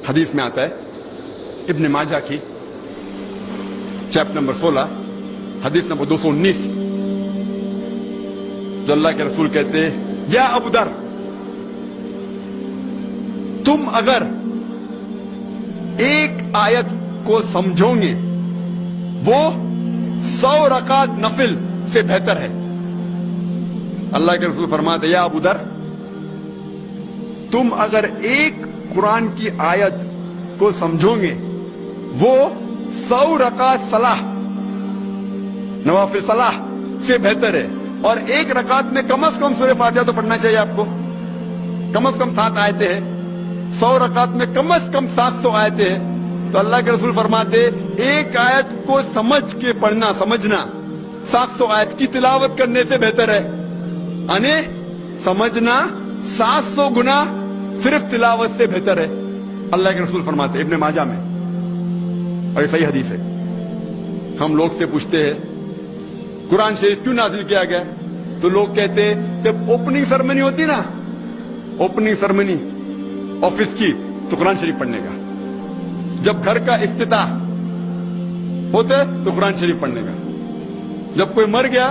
حدیث میں آتا ہے ابن ماجہ کی چیپٹر نمبر 16 حدیث نمبر 219 جو اللہ کے رسول کہتے ہیں یا ابو در تم اگر ایک آیت کو سمجھو گے وہ 100 رکعت نفل سے بہتر ہے. اللہ کے رسول فرماتے یا ابو در تم اگر ایک قرآن کی آیت کو سمجھو گے وہ 100 رکعت صلاح نوافل صلاح سے بہتر ہے. اور ایک رکعت میں کم از کم سورہ فاتحہ تو پڑھنا چاہیے آپ کو. کم از کم 7 آیتیں ہیں. 100 رکعت میں کم از کم 700 آیتیں ہیں. تو اللہ کے رسول فرماتے ایک آیت کو سمجھ کے پڑھنا سمجھنا 700 آیت کی تلاوت کرنے سے بہتر ہے. یعنی سمجھنا 700 گنا صرف تلاوت سے بہتر ہے. اللہ کے رسول فرماتے ابن ماجہ میں اور یہ صحیح حدیث ہے. ہم لوگ سے پوچھتے ہیں قرآن شریف کیوں نازل کیا گیا تو لوگ کہتے ہیں جب اوپننگ سرمنی ہوتی نا اوپننگ سرمنی آفس کی تو قرآن شریف پڑھنے کا. جب گھر کا افتتاح ہوتا ہے تو قرآن شریف پڑھنے کا. جب کوئی مر گیا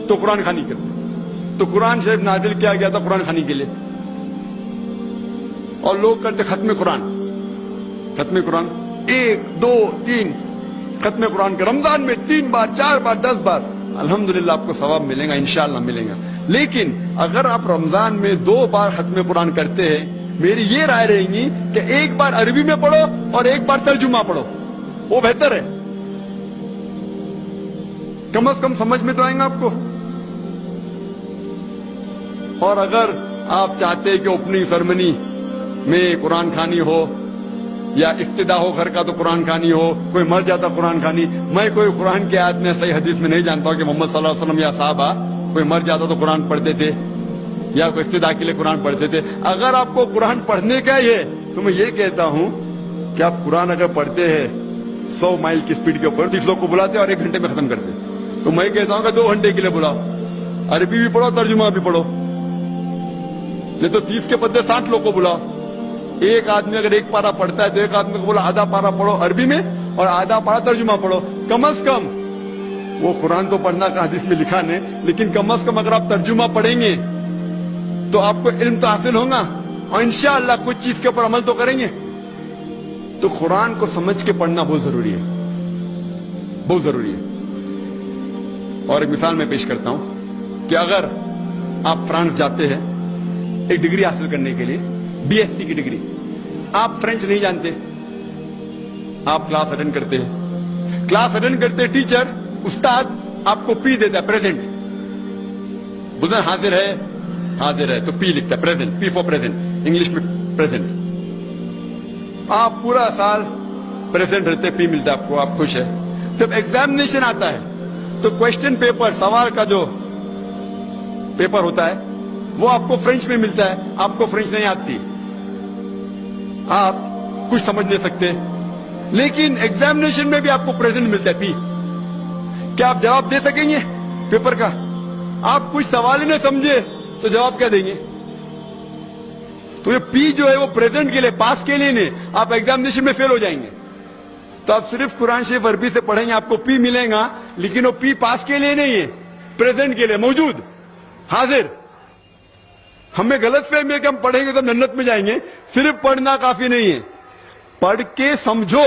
تو قرآن خوانی کرتے. تو قرآن شریف نازل کیا گیا تھا قرآن خوانی کے لیے. اور لوگ کرتے ختم قرآن 1 2 3 ختم قرآن کے رمضان میں 3 بار 4 بار 10 بار. الحمدللہ آپ کو ثواب ملے گا انشاءاللہ ملے گا. لیکن اگر آپ رمضان میں 2 بار ختم قرآن کرتے ہیں میری یہ رائے رہے گی کہ 1 بار عربی میں پڑھو اور 1 بار ترجمہ پڑھو وہ بہتر ہے. کم از کم سمجھ میں تو آئیں گا آپ کو. اور اگر آپ چاہتے کہ اوپننگ سرمنی میں قرآن خوانی ہو یا افتتاح ہو گھر کا تو قرآن خوانی ہو کوئی مر جاتا قرآن خوانی. میں کوئی قرآن کی آیت میں صحیح حدیث میں نہیں جانتا ہوں کہ محمد صلی اللہ علیہ وسلم یا صحابہ کوئی مر جاتا تو قرآن پڑھتے تھے یا کوئی افتتاح کے لیے قرآن پڑھتے تھے. اگر آپ کو قرآن پڑھنے کا ہی ہے تو میں یہ کہتا ہوں کہ آپ قرآن اگر پڑھتے ہیں 100 مائل کی سپیڈ کے اوپر 30 لوگ کو بلاتے اور 1 گھنٹے میں ختم کرتے تو میں کہتا ہوں کہ 2 گھنٹے کے لیے بلاؤ. عربی بھی پڑھو ترجمہ بھی پڑھو. نہیں تو 30 کے بدلے 60 لوگ کو بلاؤ. ایک آدمی اگر 1 پارا پڑھتا ہے تو ایک آدمی کو بولا آدھا پارا پڑھو عربی میں اور آدھا پارا ترجمہ پڑھو. کم از کم وہ قرآن تو پڑھنا کا حدیث میں لکھا نہیں لیکن کم از کم اگر آپ ترجمہ پڑھیں گے تو آپ کو علم تو حاصل ہوگا اور انشاءاللہ کچھ چیز کے اوپر عمل تو کریں گے. تو قرآن کو سمجھ کے پڑھنا بہت ضروری ہے بہت ضروری ہے. اور ایک مثال میں پیش کرتا ہوں کہ اگر آپ فرانس جاتے ہیں ایک ڈگری حاصل کرنے کے لیے BSc کی ڈگری. آپ فرینچ نہیں جانتے آپ کلاس اٹینڈ کرتے ہیں. کلاس اٹینڈ کرتے ٹیچر استاد آپ کو پی دیتا ہے پریزنٹ. بولتا حاضر ہے تو پی لکھتا ہے present P four present English میں پریزنٹ. آپ پورا سال پریزنٹ رہتے پی ملتا ہے آپ کو آپ خوش ہے. جب ایگزامینیشن آتا ہے تو کوشچن پیپر سوال کا جو پیپر ہوتا ہے وہ آپ کو فرینچ میں ملتا ہے. آپ کو فرینچ نہیں آتی آپ کچھ سمجھ نہیں سکتے لیکن ایگزامینیشن میں بھی آپ کو پریزنٹ ملتا ہے پی. کیا آپ جواب دے سکیں گے پیپر کا؟ آپ کچھ سوال ہی نہیں سمجھے تو جواب کیا دیں گے؟ تو یہ پی جو ہے وہ پریزنٹ کے لیے پاس کے لیے نہیں. آپ ایگزامینیشن میں فیل ہو جائیں گے. تو آپ صرف قرآن شریف عربی سے پڑھیں گے آپ کو پی ملے گا لیکن وہ پی پاس کے لیے نہیں ہے پریزنٹ کے لیے موجود حاضر. ہمیں غلط فہمی ہے کہ ہم پڑھیں گے تو جنت میں جائیں گے. صرف پڑھنا کافی نہیں ہے. پڑھ کے سمجھو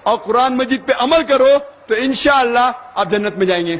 اور قرآن مجید پہ عمل کرو تو انشاءاللہ آپ جنت میں جائیں گے.